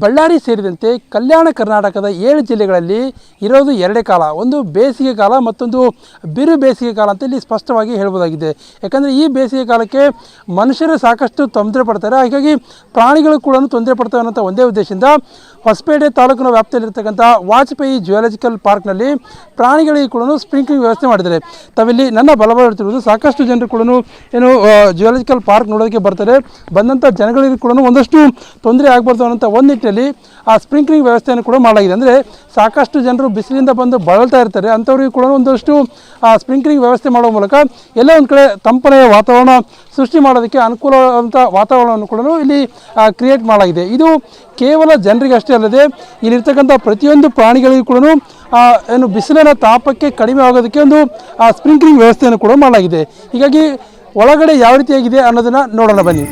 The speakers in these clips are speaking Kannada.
ಬಳ್ಳಾರಿ ಸೇರಿದಂತೆ ಕಲ್ಯಾಣ ಕರ್ನಾಟಕದ 7 ಜಿಲ್ಲೆಗಳಲ್ಲಿ ಇರೋದು ಎರಡೇ ಕಾಲ, ಒಂದು ಬೇಸಿಗೆ ಕಾಲ ಮತ್ತೊಂದು ಬಿರು ಬೇಸಿಗೆ ಕಾಲ ಅಂತ ಇಲ್ಲಿ ಸ್ಪಷ್ಟವಾಗಿ ಹೇಳ್ಬೋದಾಗಿದೆ. ಯಾಕಂದರೆ ಈ ಬೇಸಿಗೆ ಕಾಲಕ್ಕೆ ಮನುಷ್ಯರು ಸಾಕಷ್ಟು ತೊಂದರೆ ಪಡ್ತಾರೆ, ಹಾಗಾಗಿ ಪ್ರಾಣಿಗಳು ಕೂಡ ತೊಂದರೆ ಪಡ್ತವೆ ಅನ್ನೋಂಥ ಒಂದೇ ಉದ್ದೇಶದಿಂದ ಹೊಸಪೇಟೆ ತಾಲೂಕಿನ ವ್ಯಾಪ್ತಿಯಲ್ಲಿರ್ತಕ್ಕಂಥ ವಾಜಪೇಯಿ ಜಿಯಾಲಜಿಕಲ್ ಪಾರ್ಕ್ನಲ್ಲಿ ಪ್ರಾಣಿಗಳಿಗೆ ಕೂಡ ಸ್ಪ್ರಿಂಕ್ಲಿಂಗ್ ವ್ಯವಸ್ಥೆ ಮಾಡಿದ್ದಾರೆ. ತಾವಿಲ್ಲಿ ನನ್ನ ಬಲಬರುತ್ತಿರುವುದು ಸಾಕಷ್ಟು ಜನರು ಕೂಡ ಏನು ಜಿಯಾಲಜಿಕಲ್ ಪಾರ್ಕ್ ನೋಡೋದಕ್ಕೆ ಬರ್ತಾರೆ. ಬಂದಂಥ ಜನಗಳಿಗೆ ಕೂಡ ಒಂದಷ್ಟು ತೊಂದರೆ ಆಗಬಾರ್ದು ಅನ್ನೋಂಥ ಒಂದು ನಿಟ್ಟಿನಲ್ಲಿ ಆ ಸ್ಪ್ರಿಂಕ್ಲಿಂಗ್ ವ್ಯವಸ್ಥೆಯನ್ನು ಕೂಡ ಮಾಡಲಾಗಿದೆ. ಅಂದರೆ ಸಾಕಷ್ಟು ಜನರು ಬಿಸಿಲಿಂದ ಬಂದು ಬಳಲ್ತಾ ಇರ್ತಾರೆ, ಅಂಥವ್ರಿಗೆ ಕೂಡ ಒಂದಷ್ಟು ಸ್ಪ್ರಿಂಕ್ಲಿಂಗ್ ವ್ಯವಸ್ಥೆ ಮಾಡುವ ಮೂಲಕ ಎಲ್ಲ ಒಂದು ಕಡೆ ತಂಪನೆಯ ವಾತಾವರಣ ಸೃಷ್ಟಿ ಮಾಡೋದಕ್ಕೆ ಅನುಕೂಲವಾದಂಥ ವಾತಾವರಣವನ್ನು ಕೂಡ ಇಲ್ಲಿ ಕ್ರಿಯೇಟ್ ಮಾಡಲಾಗಿದೆ. ಇದು ಕೇವಲ ಜನರಿಗೆ ಅಷ್ಟೇ ಅಲ್ಲದೆ ಇಲ್ಲಿರ್ತಕ್ಕಂಥ ಪ್ರತಿಯೊಂದು ಪ್ರಾಣಿಗಳಿಗೂ ಕೂಡ ಏನು ಬಿಸಿಲಿನ ತಾಪಕ್ಕೆ ಕಡಿಮೆ ಆಗೋದಕ್ಕೆ ಒಂದು ಸ್ಪ್ರಿಂಕ್ಲಿಂಗ್ ವ್ಯವಸ್ಥೆಯನ್ನು ಕೂಡ ಮಾಡಲಾಗಿದೆ. ಹೀಗಾಗಿ ಒಳಗಡೆ ಯಾವ ರೀತಿಯಾಗಿದೆ ಅನ್ನೋದನ್ನು ನೋಡೋಣ ಬನ್ನಿ.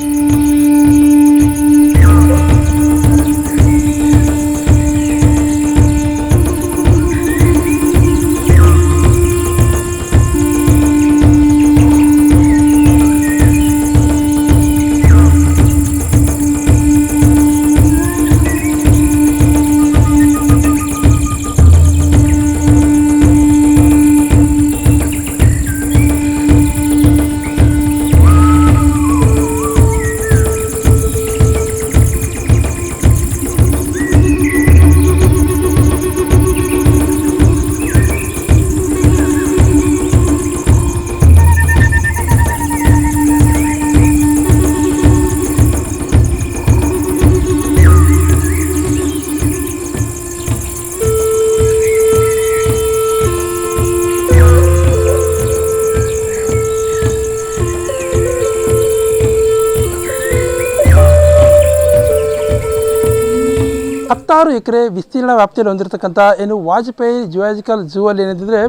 ಎಕರೆ ವಿಸ್ತೀರ್ಣ ವ್ಯಾಪ್ತಿಯಲ್ಲಿ ಹೊಂದಿರತಕ್ಕಂಥ ಏನು ವಾಜಪೇಯಿ ಜಿಯಾಲಜಿಕಲ್ ಝೂ ಅಲ್ಲಿ ಏನಿದ್ರೆ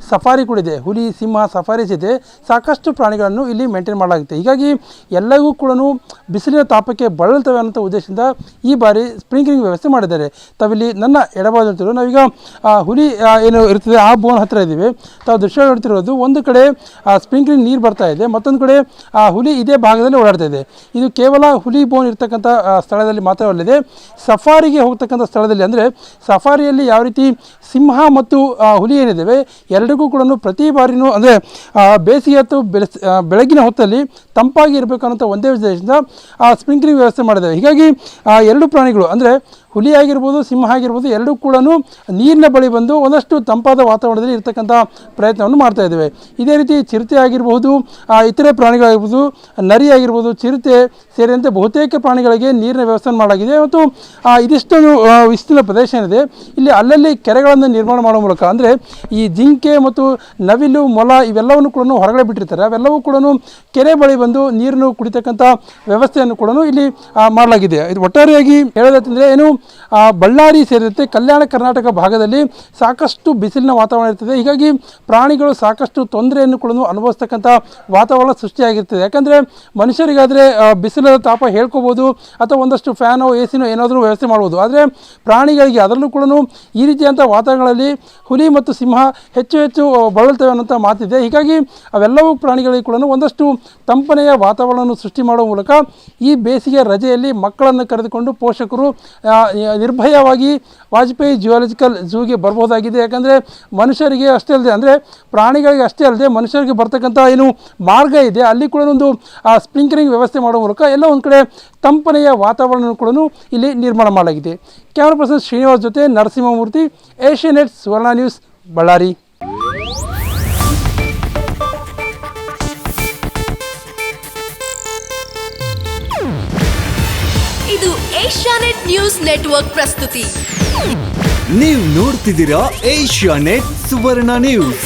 ಸಫಾರಿ ಕೂಡ ಇದೆ, ಹುಲಿ ಸಿಂಹ ಸಫಾರೀಸ್ ಇದೆ, ಸಾಕಷ್ಟು ಪ್ರಾಣಿಗಳನ್ನು ಇಲ್ಲಿ ಮೇಂಟೈನ್ ಮಾಡಲಾಗುತ್ತೆ. ಹೀಗಾಗಿ ಎಲ್ಲರಿಗೂ ಕೂಡ ಬಿಸಿಲಿನ ತಾಪಕ್ಕೆ ಬಳಲ್ತವೆ ಅನ್ನೋ ಉದ್ದೇಶದಿಂದ ಈ ಬಾರಿ ಸ್ಪ್ರಿಂಕ್ಲಿಂಗ್ ವ್ಯವಸ್ಥೆ ಮಾಡಿದ್ದಾರೆ. ತಾವಿಲ್ಲಿ ನನ್ನ ಎಡಭಾಗದಲ್ಲಿರೋ ನಾವೀಗ ಹುಲಿ ಏನು ಇರ್ತದೆ ಆ ಬೋನ್ ಹತ್ತಿರ ಇದ್ದೀವಿ. ತಾವು ದೃಶ್ಯ ನೋಡ್ತಿರೋದು ಒಂದು ಕಡೆ ಸ್ಪ್ರಿಂಕ್ಲಿಂಗ್ ನೀರು ಬರ್ತಾ ಇದೆ, ಮತ್ತೊಂದು ಕಡೆ ಹುಲಿ ಇದೇ ಭಾಗದಲ್ಲಿ ಓಡಾಡ್ತಾ ಇದೆ. ಇದು ಕೇವಲ ಹುಲಿ ಬೋನ್ ಇರ್ತಕ್ಕಂಥ ಸ್ಥಳದಲ್ಲಿ ಮಾತ್ರವಲ್ಲದೆ ಸಫಾರಿಗೆ ಹೋಗ್ತಕ್ಕಂಥ ಸ್ಥಳದಲ್ಲಿ, ಅಂದರೆ ಸಫಾರಿಯಲ್ಲಿ ಯಾವ ರೀತಿ ಸಿಂಹ ಮತ್ತು ಹುಲಿ ಏನಿದ್ದಾವೆ ಎರಡಕ್ಕೂ ಕೂಡ ಪ್ರತಿ ಬಾರಿನೂ ಅಂದರೆ ಬೇಸಿಗೆ ಹೊತ್ತು ಬೆಳಗಿನ ಹೊತ್ತಲ್ಲಿ ತಂಪಾಗಿ ಇರಬೇಕು ಅನ್ನೋ ಒಂದೇ ಉದ್ದೇಶದಿಂದ ಸ್ಪ್ರಿಂಕ್ಲಿಂಗ್ ವ್ಯವಸ್ಥೆ ಮಾಡಿದ್ದೇವೆ. ಹೀಗಾಗಿ ಎರಡು ಪ್ರಾಣಿಗಳು ಅಂದರೆ ಹುಲಿ ಆಗಿರ್ಬೋದು ಸಿಂಹ ಆಗಿರ್ಬೋದು ಎರಡೂ ಕೂಡ ನೀರಿನ ಬಳಿ ಬಂದು ಒಂದಷ್ಟು ತಂಪಾದ ವಾತಾವರಣದಲ್ಲಿ ಇರ್ತಕ್ಕಂಥ ಪ್ರಯತ್ನವನ್ನು ಮಾಡ್ತಾ ಇದ್ದೇವೆ. ಇದೇ ರೀತಿ ಚಿರತೆ ಆಗಿರಬಹುದು, ಇತರೆ ಪ್ರಾಣಿಗಳಾಗಿರ್ಬೋದು, ನರಿ ಆಗಿರ್ಬೋದು, ಚಿರತೆ ಸೇರಿದಂತೆ ಬಹುತೇಕ ಪ್ರಾಣಿಗಳಿಗೆ ನೀರಿನ ವ್ಯವಸ್ಥೆ ಮಾಡಲಾಗಿದೆ. ಮತ್ತು ಇದಿಷ್ಟೊಂದು ವಿಸ್ತೀರ್ಣ ಪ್ರದೇಶ ಏನಿದೆ ಇಲ್ಲಿ ಅಲ್ಲಲ್ಲಿ ಕೆರೆಗಳನ್ನು ನಿರ್ಮಾಣ ಮಾಡುವ ಮೂಲಕ, ಅಂದರೆ ಈ ಜಿಂಕೆ ಮತ್ತು ನವಿಲು ಮೊಲ ಇವೆಲ್ಲವನ್ನು ಕೂಡ ಹೊರಗಡೆ ಬಿಟ್ಟಿರ್ತಾರೆ, ಅವೆಲ್ಲವೂ ಕೂಡ ಕೆರೆ ಬಳಿ ಬಂದು ನೀರನ್ನು ಕುಡಿತಕ್ಕಂಥ ವ್ಯವಸ್ಥೆಯನ್ನು ಕೂಡ ಇಲ್ಲಿ ಮಾಡಲಾಗಿದೆ. ಇದು ಒಟ್ಟಾರೆಯಾಗಿ ಹೇಳೋದಂದರೆ ಏನು ಬಳ್ಳಾರಿ ಸೇರಿದಂತೆ ಕಲ್ಯಾಣ ಕರ್ನಾಟಕ ಭಾಗದಲ್ಲಿ ಸಾಕಷ್ಟು ಬಿಸಿಲಿನ ವಾತಾವರಣ ಇರ್ತದೆ. ಹೀಗಾಗಿ ಪ್ರಾಣಿಗಳು ಸಾಕಷ್ಟು ತೊಂದರೆಯನ್ನು ಕೂಡ ಅನುಭವಿಸ್ತಕ್ಕಂಥ ವಾತಾವರಣ ಸೃಷ್ಟಿಯಾಗಿರ್ತದೆ. ಯಾಕಂದರೆ ಮನುಷ್ಯರಿಗಾದರೆ ಬಿಸಿಲಿನ ತಾಪ ಹೇಳ್ಕೋಬೋದು ಅಥವಾ ಒಂದಷ್ಟು ಫ್ಯಾನೋ ಎ ಸಿನೋ ಏನಾದರೂ ವ್ಯವಸ್ಥೆ ಮಾಡ್ಬೋದು, ಆದರೆ ಪ್ರಾಣಿಗಳಿಗೆ ಅದರಲ್ಲೂ ಕೂಡ ಈ ರೀತಿಯಂಥ ವಾತಾವರಣಗಳಲ್ಲಿ ಹುಲಿ ಮತ್ತು ಸಿಂಹ ಹೆಚ್ಚು ಬಳಲ್ತವೆ ಅನ್ನೋಂಥ ಮಾತಿದೆ. ಹೀಗಾಗಿ ಅವೆಲ್ಲವೂ ಪ್ರಾಣಿಗಳಿಗೆ ಕೂಡ ಒಂದಷ್ಟು ತಂಪನೆಯ ವಾತಾವರಣವನ್ನು ಸೃಷ್ಟಿ ಮಾಡುವ ಮೂಲಕ ಈ ಬೇಸಿಗೆ ರಜೆಯಲ್ಲಿ ಮಕ್ಕಳನ್ನು ಕರೆದುಕೊಂಡು ಪೋಷಕರು ನಿರ್ಭಯವಾಗಿ ವಾಜಪೇಯಿ ಜಿಯಾಲಜಿಕಲ್ ಝೂಗೆ ಬರ್ಬೋದಾಗಿದೆ. ಯಾಕಂದರೆ ಮನುಷ್ಯರಿಗೆ ಅಷ್ಟೇ ಅಲ್ಲದೆ, ಅಂದರೆ ಪ್ರಾಣಿಗಳಿಗೆ ಅಷ್ಟೇ ಅಲ್ಲದೆ ಮನುಷ್ಯರಿಗೆ ಬರ್ತಕ್ಕಂಥ ಏನು ಮಾರ್ಗ ಇದೆ ಅಲ್ಲಿ ಕೂಡ ಒಂದು ಸ್ಪ್ರಿಂಕ್ಲಿಂಗ್ ವ್ಯವಸ್ಥೆ ಮಾಡುವ ಮೂಲಕ ಎಲ್ಲ ಒಂದು ಕಡೆ ತಂಪನೆಯ ವಾತಾವರಣ ಕೂಡ ಇಲ್ಲಿ ನಿರ್ಮಾಣ ಮಾಡಲಾಗಿದೆ. ಕ್ಯಾಮರಾ ಪರ್ಸನ್ ಶ್ರೀನಿವಾಸ್ ಜೊತೆ ನರಸಿಂಹಮೂರ್ತಿ, ಏಷ್ಯಾನೆಟ್ ಸುವರ್ಣ ನ್ಯೂಸ್, ಬಳ್ಳಾರಿ. ಇದು ಏಷ್ಯಾನೆಟ್ ನ್ಯೂಸ್ ನೆಟ್ವರ್ಕ್ ಪ್ರಸ್ತುತಿ. ನೀವು ನೋಡ್ತಿದ್ದೀರಾ ಏಷ್ಯಾನೆಟ್ ಸುವರ್ಣ ನ್ಯೂಸ್.